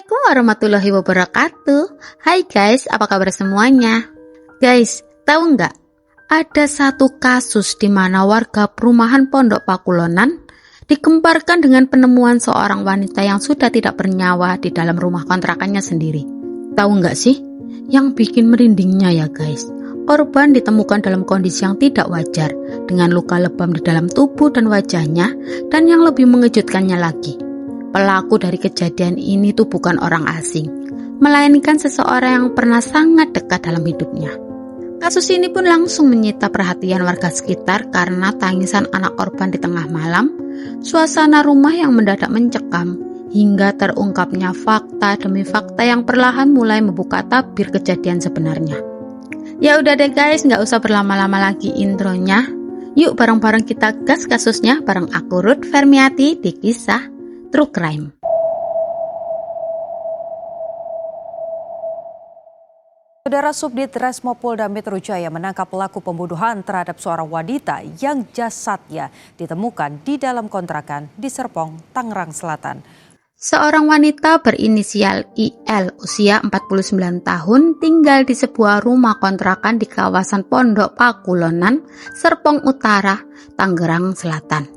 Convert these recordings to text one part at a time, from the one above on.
Assalamualaikum warahmatullahi wabarakatuh. Hai guys, apa kabar semuanya? Guys, tahu nggak? Ada satu kasus di mana warga perumahan Pondok Pakulonan dikemparkan dengan penemuan seorang wanita yang sudah tidak bernyawa di dalam rumah kontrakannya sendiri. Tahu nggak sih? Yang bikin merindingnya ya guys, korban ditemukan dalam kondisi yang tidak wajar, dengan luka lebam di dalam tubuh dan wajahnya, dan yang lebih mengejutkannya lagi, pelaku dari kejadian ini tuh bukan orang asing, melainkan seseorang yang pernah sangat dekat dalam hidupnya. Kasus ini pun langsung menyita perhatian warga sekitar karena tangisan anak korban di tengah malam, suasana rumah yang mendadak mencekam, hingga terungkapnya fakta demi fakta yang perlahan mulai membuka tabir kejadian sebenarnya. Ya udah deh guys, nggak usah berlama-lama lagi intronya. Yuk bareng-bareng kita gas kasusnya bareng aku Ruth Fermiati di kisah True Crime. Saudara Subdit Resmo Polda Metro Jaya menangkap pelaku pembunuhan terhadap seorang wanita yang jasadnya ditemukan di dalam kontrakan di Serpong, Tangerang Selatan. Seorang wanita berinisial IL usia 49 tahun tinggal di sebuah rumah kontrakan di kawasan Pondok Pakulonan, Serpong Utara, Tangerang Selatan.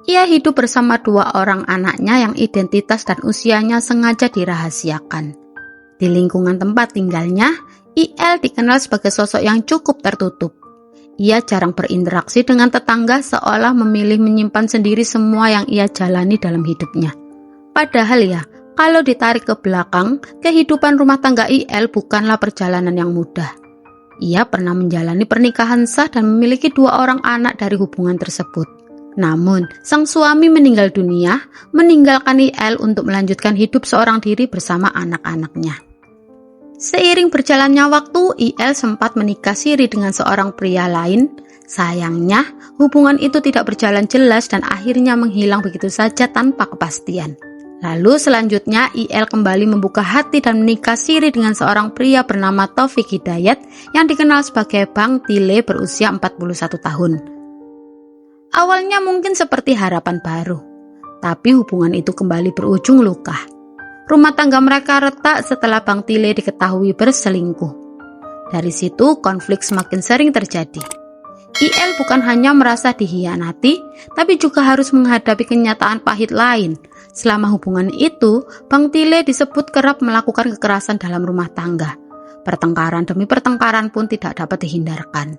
Ia hidup bersama dua orang anaknya yang identitas dan usianya sengaja dirahasiakan. Di lingkungan tempat tinggalnya, IL dikenal sebagai sosok yang cukup tertutup. Ia jarang berinteraksi dengan tetangga, seolah memilih menyimpan sendiri semua yang ia jalani dalam hidupnya. Padahal ya, kalau ditarik ke belakang, kehidupan rumah tangga IL bukanlah perjalanan yang mudah. Ia pernah menjalani pernikahan sah dan memiliki dua orang anak dari hubungan tersebut. Namun, sang suami meninggal dunia, meninggalkan IL untuk melanjutkan hidup seorang diri bersama anak-anaknya. Seiring berjalannya waktu, IL sempat menikah siri dengan seorang pria lain. Sayangnya, hubungan itu tidak berjalan jelas dan akhirnya menghilang begitu saja tanpa kepastian. Lalu selanjutnya, IL kembali membuka hati dan menikah siri dengan seorang pria bernama Taufik Hidayat yang dikenal sebagai Bang Tile berusia 41 tahun. Awalnya mungkin seperti harapan baru, tapi hubungan itu kembali berujung luka. Rumah tangga mereka retak setelah Bang Tile diketahui berselingkuh. Dari situ konflik semakin sering terjadi. IL bukan hanya merasa dikhianati, tapi juga harus menghadapi kenyataan pahit lain. Selama hubungan itu, Bang Tile disebut kerap melakukan kekerasan dalam rumah tangga. Pertengkaran demi pertengkaran pun tidak dapat dihindarkan.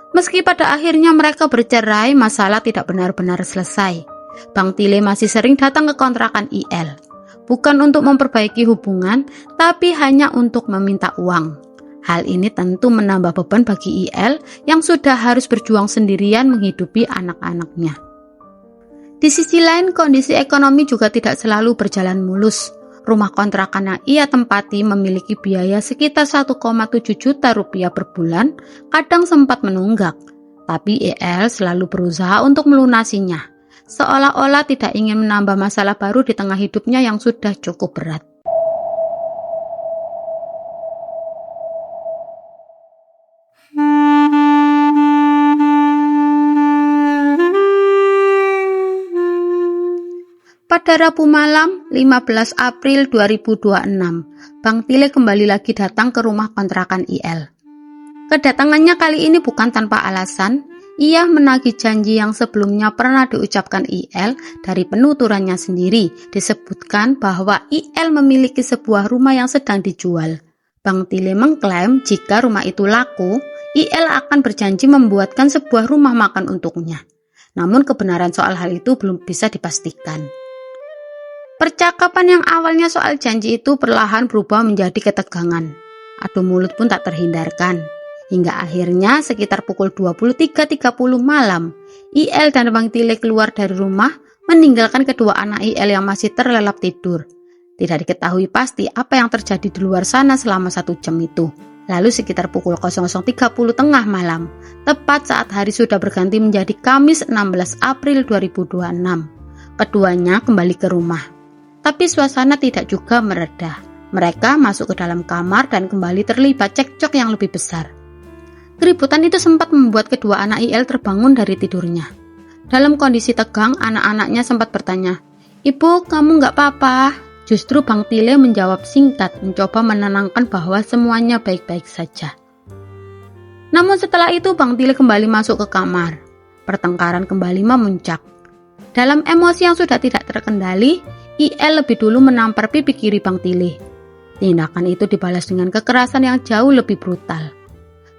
Meski pada akhirnya mereka bercerai, masalah tidak benar-benar selesai. Bang Tile masih sering datang ke kontrakan IL. Bukan untuk memperbaiki hubungan, tapi hanya untuk meminta uang. Hal ini tentu menambah beban bagi IL yang sudah harus berjuang sendirian menghidupi anak-anaknya. Di sisi lain, kondisi ekonomi juga tidak selalu berjalan mulus. Rumah kontrakan yang ia tempati memiliki biaya sekitar 1,7 juta rupiah per bulan, kadang sempat menunggak. Tapi IL selalu berusaha untuk melunasinya, seolah-olah tidak ingin menambah masalah baru di tengah hidupnya yang sudah cukup berat. Pada Rabu malam, 15 April 2026, Bang Tile kembali lagi datang ke rumah kontrakan IL. Kedatangannya kali ini bukan tanpa alasan. Ia menagih janji yang sebelumnya pernah diucapkan IL dari penuturannya sendiri. Disebutkan bahwa IL memiliki sebuah rumah yang sedang dijual. Bang Tile mengklaim jika rumah itu laku, IL akan berjanji membuatkan sebuah rumah makan untuknya. Namun kebenaran soal hal itu belum bisa dipastikan. Percakapan yang awalnya soal janji itu perlahan berubah menjadi ketegangan. Adu mulut pun tak terhindarkan. Hingga akhirnya sekitar pukul 23.30 malam, IL dan Bang Tile keluar dari rumah, meninggalkan kedua anak IL yang masih terlelap tidur. Tidak diketahui pasti apa yang terjadi di luar sana selama 1 jam itu. Lalu sekitar pukul 00.30 tengah malam, tepat saat hari sudah berganti menjadi Kamis 16 April 2026, keduanya kembali ke rumah. Tapi suasana tidak juga mereda. Mereka masuk ke dalam kamar dan kembali terlibat cekcok yang lebih besar. Keributan itu sempat membuat kedua anak IL terbangun dari tidurnya. Dalam kondisi tegang, anak-anaknya sempat bertanya, "Ibu, kamu nggak apa-apa?" Justru Bang Tile menjawab singkat, mencoba menenangkan bahwa semuanya baik-baik saja. Namun setelah itu Bang Tile kembali masuk ke kamar. Pertengkaran kembali memuncak. Dalam emosi yang sudah tidak terkendali, IL lebih dulu menampar pipi kiri Bang Tile. Tindakan itu dibalas dengan kekerasan yang jauh lebih brutal.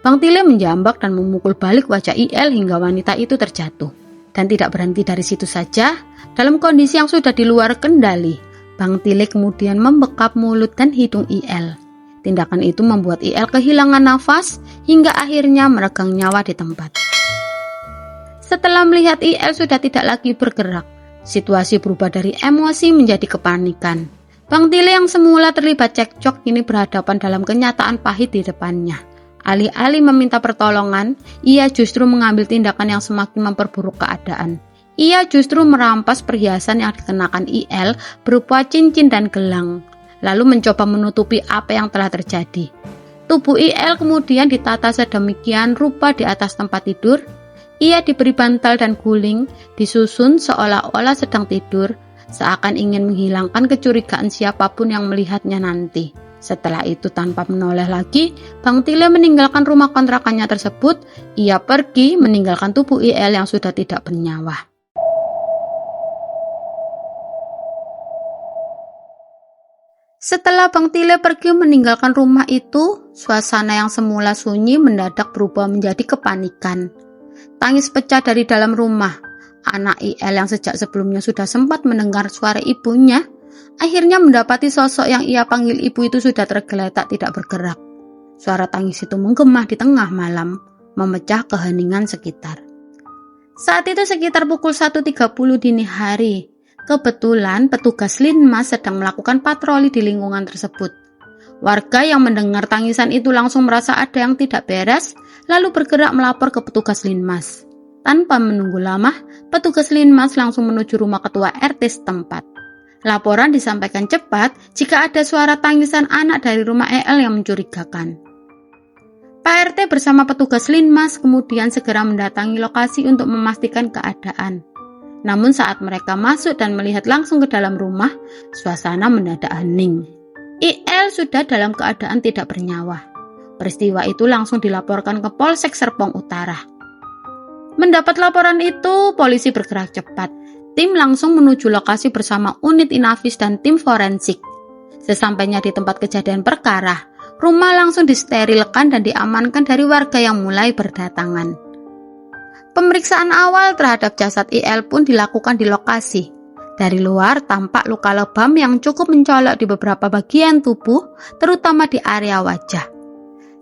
Bang Tile menjambak dan memukul balik wajah IL hingga wanita itu terjatuh. Dan tidak berhenti dari situ saja, dalam kondisi yang sudah di luar kendali, Bang Tile kemudian membekap mulut dan hidung IL. Tindakan itu membuat IL kehilangan nafas hingga akhirnya meregang nyawa di tempat. Setelah melihat IL sudah tidak lagi bergerak, situasi berubah dari emosi menjadi kepanikan. Bang Tile yang semula terlibat cekcok kini berhadapan dalam kenyataan pahit di depannya. Alih-alih meminta pertolongan, ia justru mengambil tindakan yang semakin memperburuk keadaan. Ia justru merampas perhiasan yang dikenakan IL berupa cincin dan gelang, lalu mencoba menutupi apa yang telah terjadi. Tubuh IL kemudian ditata sedemikian rupa di atas tempat tidur. Ia diberi bantal dan guling, disusun seolah-olah sedang tidur, seakan ingin menghilangkan kecurigaan siapapun yang melihatnya nanti. Setelah itu tanpa menoleh lagi, Bang Tile meninggalkan rumah kontrakannya tersebut. Ia pergi meninggalkan tubuh IL yang sudah tidak bernyawa. Setelah Bang Tile pergi meninggalkan rumah itu, suasana yang semula sunyi mendadak berubah menjadi kepanikan. Tangis pecah dari dalam rumah. Anak IL yang sejak sebelumnya sudah sempat mendengar suara ibunya, akhirnya mendapati sosok yang ia panggil ibu itu sudah tergeletak tidak bergerak. Suara tangis itu menggema di tengah malam, memecah keheningan sekitar. Saat itu sekitar pukul 1.30 dini hari. Kebetulan petugas Linmas sedang melakukan patroli di lingkungan tersebut. Warga yang mendengar tangisan itu langsung merasa ada yang tidak beres, lalu bergerak melapor ke petugas Linmas. Tanpa menunggu lama, petugas Linmas langsung menuju rumah ketua RT setempat. Laporan disampaikan cepat jika ada suara tangisan anak dari rumah EL yang mencurigakan. Pak RT bersama petugas Linmas kemudian segera mendatangi lokasi untuk memastikan keadaan. Namun saat mereka masuk dan melihat langsung ke dalam rumah, suasana mendadak hening. IL sudah dalam keadaan tidak bernyawa. Peristiwa itu langsung dilaporkan ke Polsek Serpong Utara. Mendapat laporan itu, polisi bergerak cepat. Tim langsung menuju lokasi bersama unit Inafis dan tim forensik. Sesampainya di tempat kejadian perkara, rumah langsung disterilkan dan diamankan dari warga yang mulai berdatangan. Pemeriksaan awal terhadap jasad IL pun dilakukan di lokasi. Dari luar tampak luka lebam yang cukup mencolok di beberapa bagian tubuh, terutama di area wajah.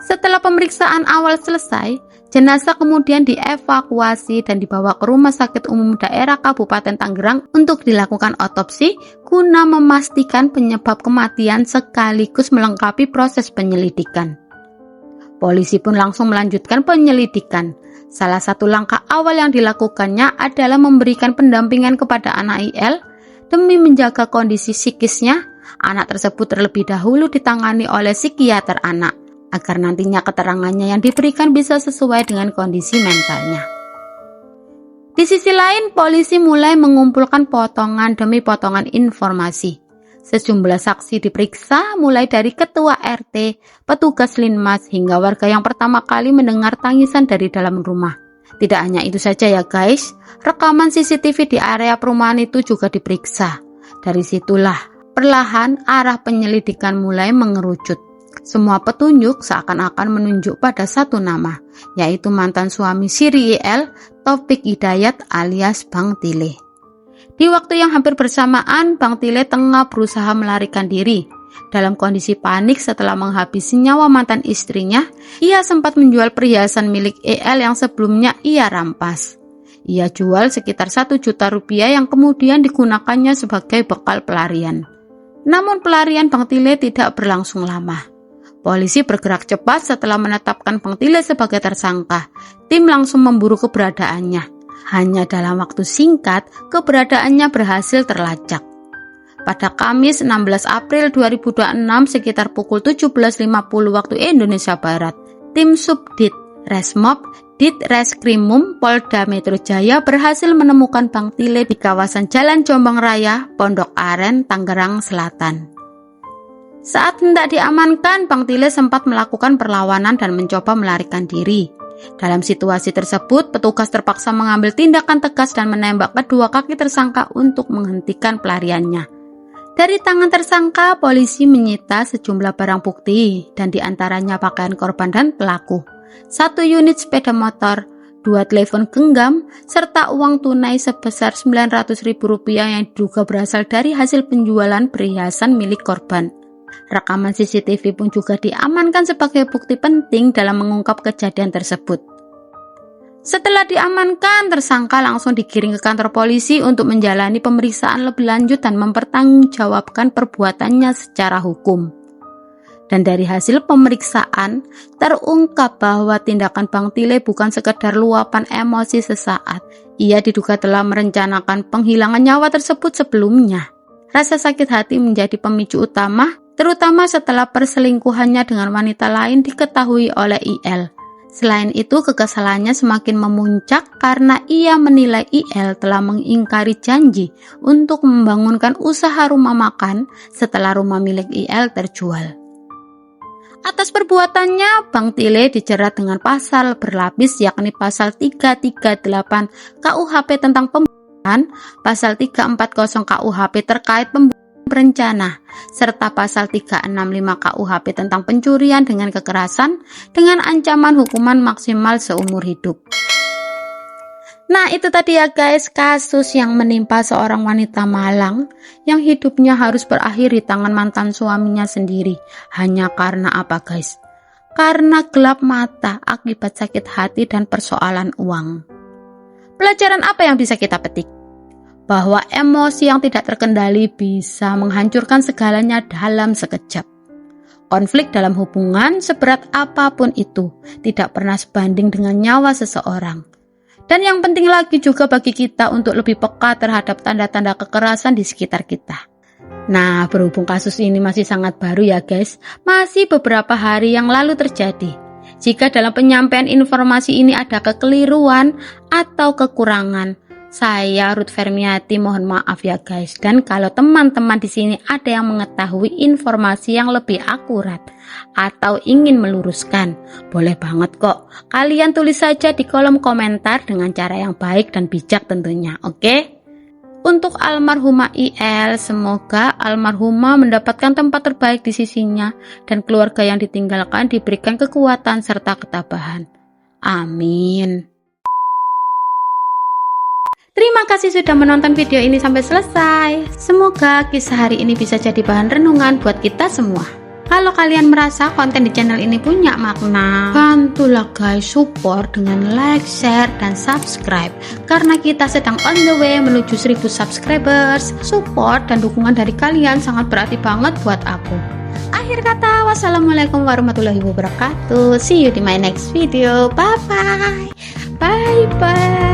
Setelah pemeriksaan awal selesai, jenazah kemudian dievakuasi dan dibawa ke Rumah Sakit Umum Daerah Kabupaten Tangerang untuk dilakukan otopsi guna memastikan penyebab kematian sekaligus melengkapi proses penyelidikan. Polisi pun langsung melanjutkan penyelidikan. Salah satu langkah awal yang dilakukannya adalah memberikan pendampingan kepada anak IL demi menjaga kondisi psikisnya. Anak tersebut terlebih dahulu ditangani oleh psikiater anak agar nantinya keterangannya yang diberikan bisa sesuai dengan kondisi mentalnya. Di sisi lain, polisi mulai mengumpulkan potongan demi potongan informasi. Sejumlah saksi diperiksa mulai dari ketua RT, petugas Linmas hingga warga yang pertama kali mendengar tangisan dari dalam rumah. Tidak hanya itu saja ya guys, rekaman CCTV di area perumahan itu juga diperiksa. Dari situlah perlahan arah penyelidikan mulai mengerucut. Semua petunjuk seakan-akan menunjuk pada satu nama, yaitu mantan suami Siri IL, Taufik Hidayat alias Bang Tile. Di waktu yang hampir bersamaan, Bang Tile tengah berusaha melarikan diri. Dalam kondisi panik setelah menghabisi nyawa mantan istrinya, ia sempat menjual perhiasan milik EL yang sebelumnya ia rampas. Ia jual sekitar 1 juta rupiah yang kemudian digunakannya sebagai bekal pelarian. Namun pelarian Bang Tile tidak berlangsung lama. Polisi bergerak cepat setelah menetapkan Bang Tile sebagai tersangka. Tim langsung memburu keberadaannya. Hanya dalam waktu singkat, keberadaannya berhasil terlacak. Pada Kamis 16 April 2026 sekitar pukul 17.50 waktu Indonesia Barat, tim Subdit Resmob Ditreskrimum Polda Metro Jaya berhasil menemukan Bang Tile di kawasan Jalan Jombang Raya, Pondok Aren, Tangerang Selatan. Saat hendak diamankan, Bang Tile sempat melakukan perlawanan dan mencoba melarikan diri. Dalam situasi tersebut, petugas terpaksa mengambil tindakan tegas dan menembak kedua kaki tersangka untuk menghentikan pelariannya. Dari tangan tersangka, polisi menyita sejumlah barang bukti dan diantaranya pakaian korban dan pelaku, 1 unit sepeda motor, 2 telepon genggam, serta uang tunai sebesar Rp900.000 yang diduga berasal dari hasil penjualan perhiasan milik korban. Rekaman CCTV pun juga diamankan sebagai bukti penting dalam mengungkap kejadian tersebut. Setelah diamankan, tersangka langsung digiring ke kantor polisi untuk menjalani pemeriksaan lebih lanjut dan mempertanggungjawabkan perbuatannya secara hukum. Dan dari hasil pemeriksaan, terungkap bahwa tindakan Bang Tile bukan sekedar luapan emosi sesaat. Ia diduga telah merencanakan penghilangan nyawa tersebut sebelumnya. Rasa sakit hati menjadi pemicu utama, terutama setelah perselingkuhannya dengan wanita lain diketahui oleh IL. Selain itu, kekesalannya semakin memuncak karena ia menilai IL telah mengingkari janji untuk membangunkan usaha rumah makan setelah rumah milik IL terjual. Atas perbuatannya, Bang Tile dijerat dengan pasal berlapis yakni pasal 338 KUHP tentang pembunuhan, pasal 340 KUHP terkait pembunuhan berencana, serta pasal 365 KUHP tentang pencurian dengan kekerasan dengan ancaman hukuman maksimal seumur hidup. Nah, itu tadi ya guys, kasus yang menimpa seorang wanita Malang yang hidupnya harus berakhir di tangan mantan suaminya sendiri. Hanya karena apa guys? Karena gelap mata akibat sakit hati dan persoalan uang. Pelajaran apa yang bisa kita petik? Bahwa emosi yang tidak terkendali bisa menghancurkan segalanya dalam sekejap. Konflik dalam hubungan seberat apapun itu tidak pernah sebanding dengan nyawa seseorang. Dan yang penting lagi juga bagi kita untuk lebih peka terhadap tanda-tanda kekerasan di sekitar kita. Nah, berhubung kasus ini masih sangat baru ya guys, masih beberapa hari yang lalu terjadi. Jika dalam penyampaian informasi ini ada kekeliruan atau kekurangan, saya Ruth Fermiati mohon maaf ya guys. Dan kalau teman-teman di sini ada yang mengetahui informasi yang lebih akurat atau ingin meluruskan, boleh banget kok. Kalian tulis saja di kolom komentar dengan cara yang baik dan bijak tentunya, oke? Untuk almarhumah IL, semoga almarhumah mendapatkan tempat terbaik di sisinya dan keluarga yang ditinggalkan diberikan kekuatan serta ketabahan. Amin. Terima kasih sudah menonton video ini sampai selesai. Semoga kisah hari ini bisa jadi bahan renungan buat kita semua. Kalau kalian merasa konten di channel ini punya makna, bantulah guys support dengan like, share, dan subscribe. Karena kita sedang on the way menuju 1000 subscribers. Support dan dukungan dari kalian sangat berarti banget buat aku. Akhir kata, wassalamualaikum warahmatullahi wabarakatuh. See you di my next video. Bye bye. Bye bye.